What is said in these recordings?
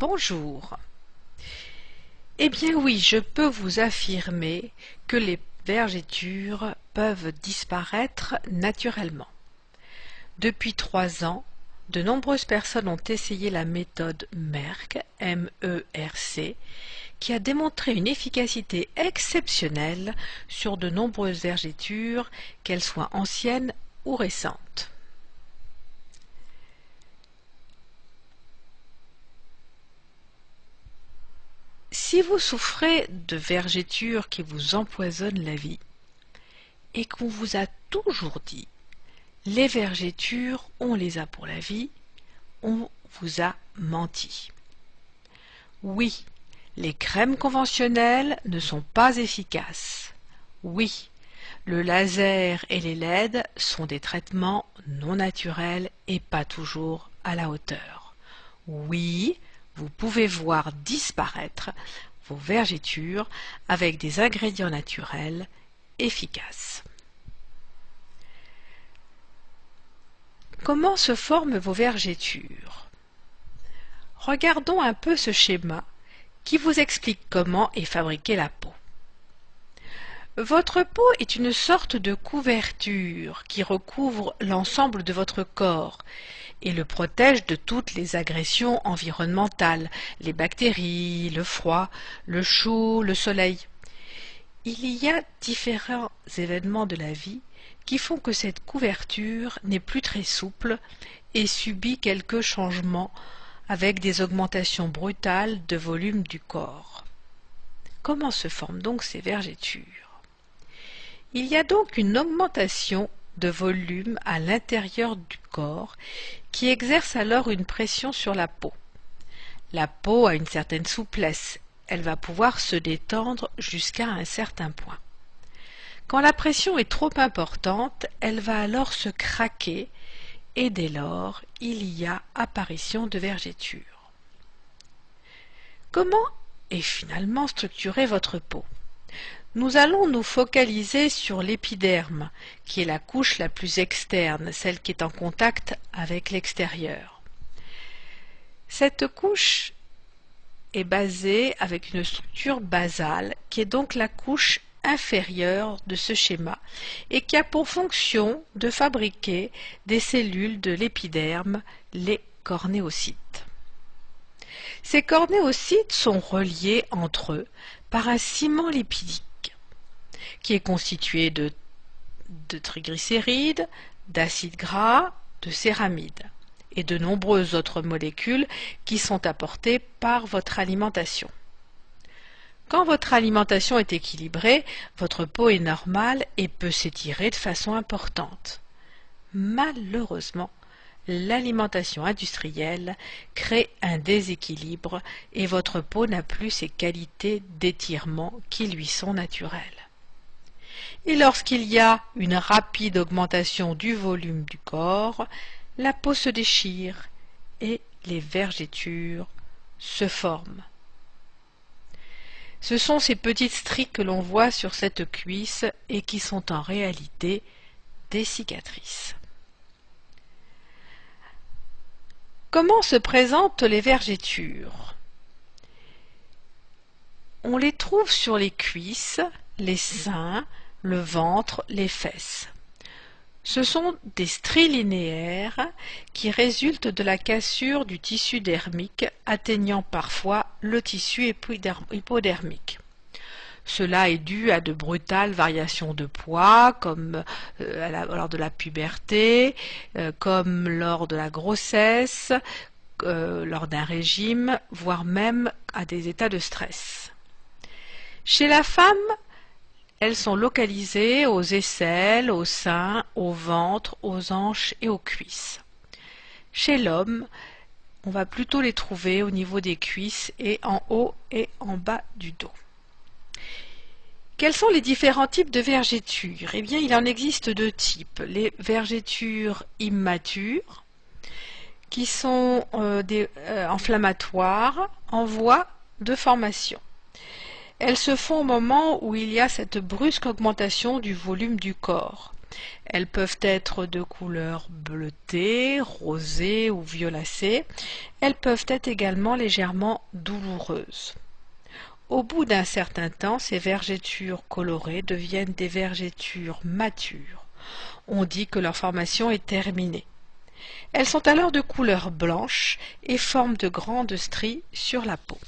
Bonjour. Eh bien oui, je peux vous affirmer que les vergetures peuvent disparaître naturellement. Depuis 3 ans, de nombreuses personnes ont essayé la méthode Merck, M-E-R-C, qui a démontré une efficacité exceptionnelle sur de nombreuses vergetures, qu'elles soient anciennes ou récentes. Si vous souffrez de vergetures qui vous empoisonnent la vie, et qu'on vous a toujours dit « les vergetures, on les a pour la vie », on vous a menti. Oui, les crèmes conventionnelles ne sont pas efficaces. Oui, le laser et les LED sont des traitements non naturels et pas toujours à la hauteur. Oui, vous pouvez voir disparaître vos vergetures avec des ingrédients naturels efficaces. Comment se forment vos vergetures? Regardons un peu ce schéma qui vous explique comment est fabriquée la peau. Votre peau est une sorte de couverture qui recouvre l'ensemble de votre corps et le protège de toutes les agressions environnementales, les bactéries, le froid, le chaud, le soleil. Il y a différents événements de la vie qui font que cette couverture n'est plus très souple et subit quelques changements avec des augmentations brutales de volume du corps. Comment se forment donc ces vergetures? Il y a donc une augmentation de volume à l'intérieur du corps qui exerce alors une pression sur la peau. La peau a une certaine souplesse, elle va pouvoir se détendre jusqu'à un certain point. Quand la pression est trop importante, elle va alors se craquer et dès lors, il y a apparition de vergetures. Comment est finalement structurée votre peau? Nous allons nous focaliser sur l'épiderme, qui est la couche la plus externe, celle qui est en contact avec l'extérieur. Cette couche est basée avec une structure basale, qui est donc la couche inférieure de ce schéma, et qui a pour fonction de fabriquer des cellules de l'épiderme, les cornéocytes. Ces cornéocytes sont reliés entre eux par un ciment lipidique, qui est constitué de triglycérides, d'acides gras, de céramides et de nombreuses autres molécules qui sont apportées par votre alimentation. Quand votre alimentation est équilibrée, votre peau est normale et peut s'étirer de façon importante. Malheureusement, l'alimentation industrielle crée un déséquilibre et votre peau n'a plus ces qualités d'étirement qui lui sont naturelles. Et lorsqu'il y a une rapide augmentation du volume du corps, la peau se déchire et les vergetures se forment. Ce sont ces petites stries que l'on voit sur cette cuisse et qui sont en réalité des cicatrices. Comment se présentent les vergetures? On les trouve sur les cuisses, les seins, le ventre, les fesses. Ce sont des stries linéaires qui résultent de la cassure du tissu dermique, atteignant parfois le tissu hypodermique. Cela est dû à de brutales variations de poids, comme lors de la puberté, comme lors de la grossesse, lors d'un régime, voire même à des états de stress. Chez la femme, elles sont localisées aux aisselles, aux seins, au ventre, aux hanches et aux cuisses. Chez l'homme, on va plutôt les trouver au niveau des cuisses et en haut et en bas du dos. Quels sont les différents types de vergetures? Eh bien, il en existe deux types. Les vergetures immatures, qui sont inflammatoires, en voie de formation. Elles se font au moment où il y a cette brusque augmentation du volume du corps. Elles peuvent être de couleur bleutée, rosée ou violacée. Elles peuvent être également légèrement douloureuses. Au bout d'un certain temps, ces vergetures colorées deviennent des vergetures matures. On dit que leur formation est terminée. Elles sont alors de couleur blanche et forment de grandes stries sur la peau.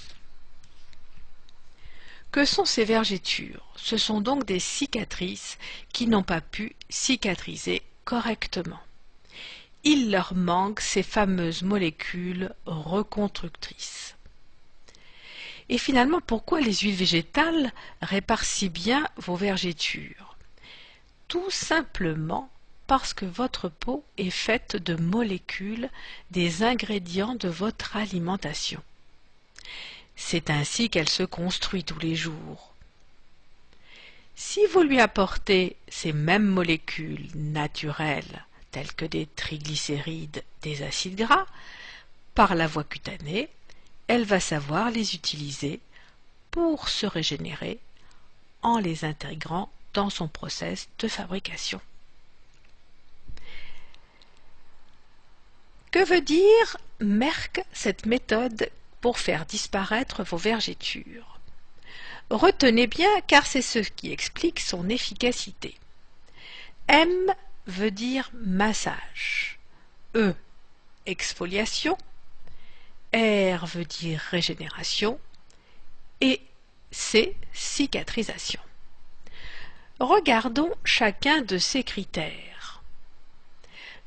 Que sont ces vergetures? Ce sont donc des cicatrices qui n'ont pas pu cicatriser correctement. Il leur manque ces fameuses molécules reconstructrices. Et finalement, pourquoi les huiles végétales réparent si bien vos vergetures? Tout simplement parce que votre peau est faite de molécules des ingrédients de votre alimentation. C'est ainsi qu'elle se construit tous les jours. Si vous lui apportez ces mêmes molécules naturelles, telles que des triglycérides, des acides gras, par la voie cutanée, elle va savoir les utiliser pour se régénérer en les intégrant dans son process de fabrication. Que veut dire Merck, cette méthode pour faire disparaître vos vergetures? Retenez bien car c'est ce qui explique son efficacité. M veut dire massage, E exfoliation, R veut dire régénération et C cicatrisation. Regardons chacun de ces critères.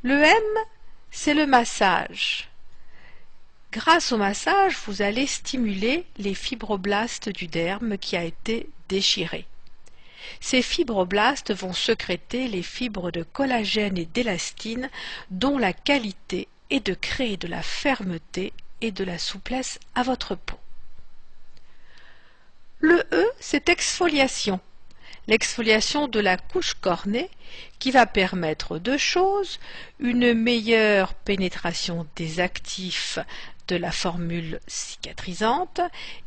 Le M, c'est le massage. Grâce au massage, vous allez stimuler les fibroblastes du derme qui a été déchiré. Ces fibroblastes vont sécréter les fibres de collagène et d'élastine dont la qualité est de créer de la fermeté et de la souplesse à votre peau. Le E, c'est exfoliation. L'exfoliation de la couche cornée qui va permettre deux choses, une meilleure pénétration des actifs de la formule cicatrisante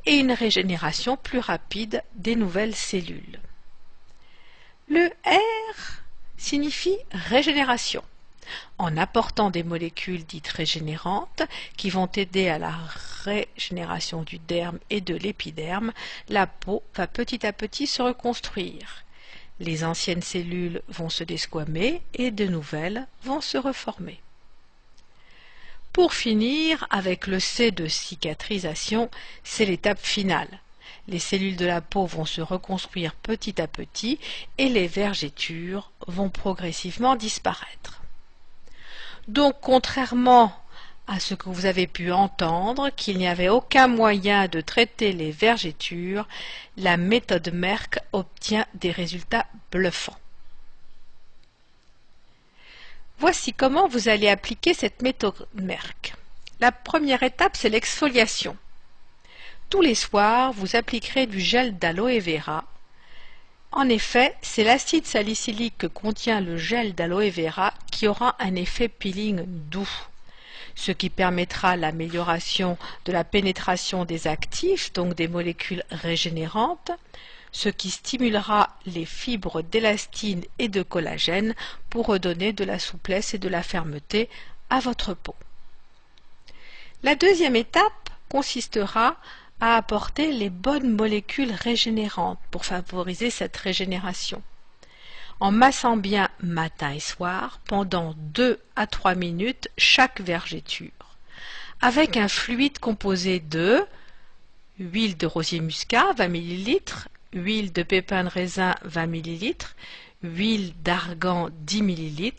et une régénération plus rapide des nouvelles cellules. Le R signifie régénération. En apportant des molécules dites régénérantes qui vont aider à la régénération du derme et de l'épiderme, la peau va petit à petit se reconstruire. Les anciennes cellules vont se desquamer et de nouvelles vont se reformer. Pour finir, avec le C de cicatrisation, c'est l'étape finale. Les cellules de la peau vont se reconstruire petit à petit et les vergetures vont progressivement disparaître. Donc, contrairement à ce que vous avez pu entendre, qu'il n'y avait aucun moyen de traiter les vergetures, la méthode Merck obtient des résultats bluffants. Voici comment vous allez appliquer cette méthode Merck. La première étape, c'est l'exfoliation. Tous les soirs, vous appliquerez du gel d'aloe vera. En effet, c'est l'acide salicylique que contient le gel d'aloe vera qui aura un effet peeling doux, ce qui permettra l'amélioration de la pénétration des actifs, donc des molécules régénérantes, ce qui stimulera les fibres d'élastine et de collagène pour redonner de la souplesse et de la fermeté à votre peau. La deuxième étape consistera à apporter les bonnes molécules régénérantes pour favoriser cette régénération. En massant bien matin et soir pendant 2 à 3 minutes chaque vergeture, avec un fluide composé de huile de rosier muscat 20 ml, huile de pépin de raisin 20 ml, huile d'argan 10 ml,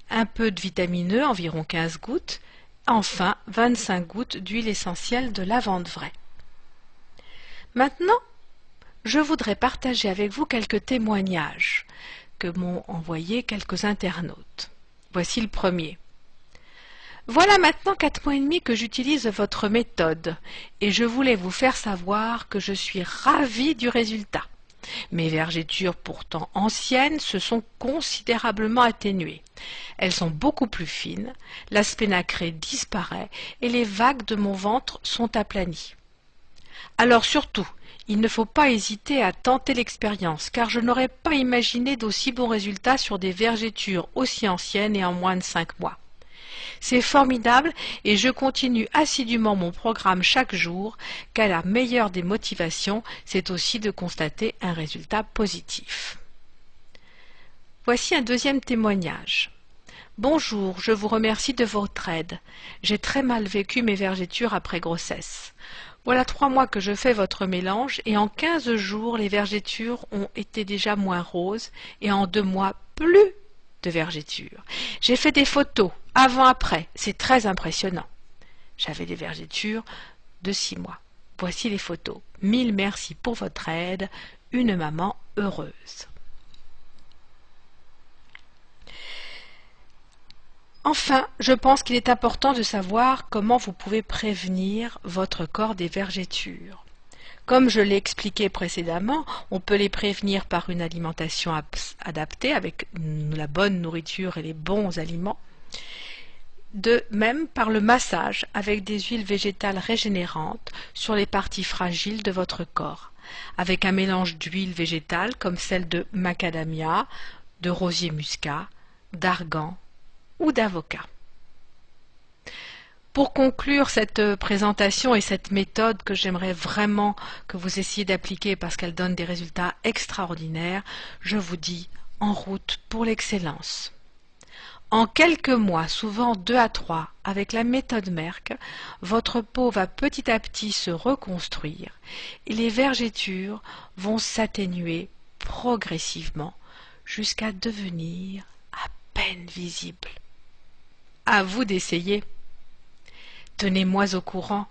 un peu de vitamine E, environ 15 gouttes, enfin 25 gouttes d'huile essentielle de lavande vraie. Maintenant, je voudrais partager avec vous quelques témoignages que m'ont envoyés quelques internautes. Voici le premier. Voilà maintenant 4 mois et demi que j'utilise votre méthode et je voulais vous faire savoir que je suis ravie du résultat. Mes vergetures pourtant anciennes se sont considérablement atténuées. Elles sont beaucoup plus fines, l'aspect nacré disparaît et les vagues de mon ventre sont aplanies. Alors surtout, il ne faut pas hésiter à tenter l'expérience, car je n'aurais pas imaginé d'aussi bons résultats sur des vergétures aussi anciennes et en moins de 5 mois. C'est formidable et je continue assidûment mon programme chaque jour, car la meilleure des motivations, c'est aussi de constater un résultat positif. Voici un deuxième témoignage. Bonjour, je vous remercie de votre aide. J'ai très mal vécu mes vergétures après grossesse. Voilà 3 mois que je fais votre mélange et en 15 jours, les vergétures ont été déjà moins roses et en 2 mois, plus de vergétures. J'ai fait des photos, avant-après, c'est très impressionnant. J'avais des vergétures de 6 mois. Voici les photos. 1000 merci pour votre aide, une maman heureuse. Enfin, je pense qu'il est important de savoir comment vous pouvez prévenir votre corps des vergétures. Comme je l'ai expliqué précédemment, on peut les prévenir par une alimentation adaptée avec la bonne nourriture et les bons aliments. De même par le massage avec des huiles végétales régénérantes sur les parties fragiles de votre corps, avec un mélange d'huiles végétales comme celle de macadamia, de rosier muscat, d'argan ou d'avocat. Pour conclure cette présentation et cette méthode que j'aimerais vraiment que vous essayiez d'appliquer parce qu'elle donne des résultats extraordinaires, je vous dis en route pour l'excellence. En quelques mois, souvent 2 à 3, avec la méthode Merck, votre peau va petit à petit se reconstruire et les vergétures vont s'atténuer progressivement jusqu'à devenir à peine visibles. À vous d'essayer. Tenez-moi au courant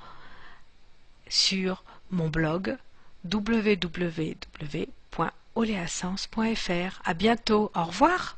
sur mon blog www.oleasens.fr. À bientôt. Au revoir.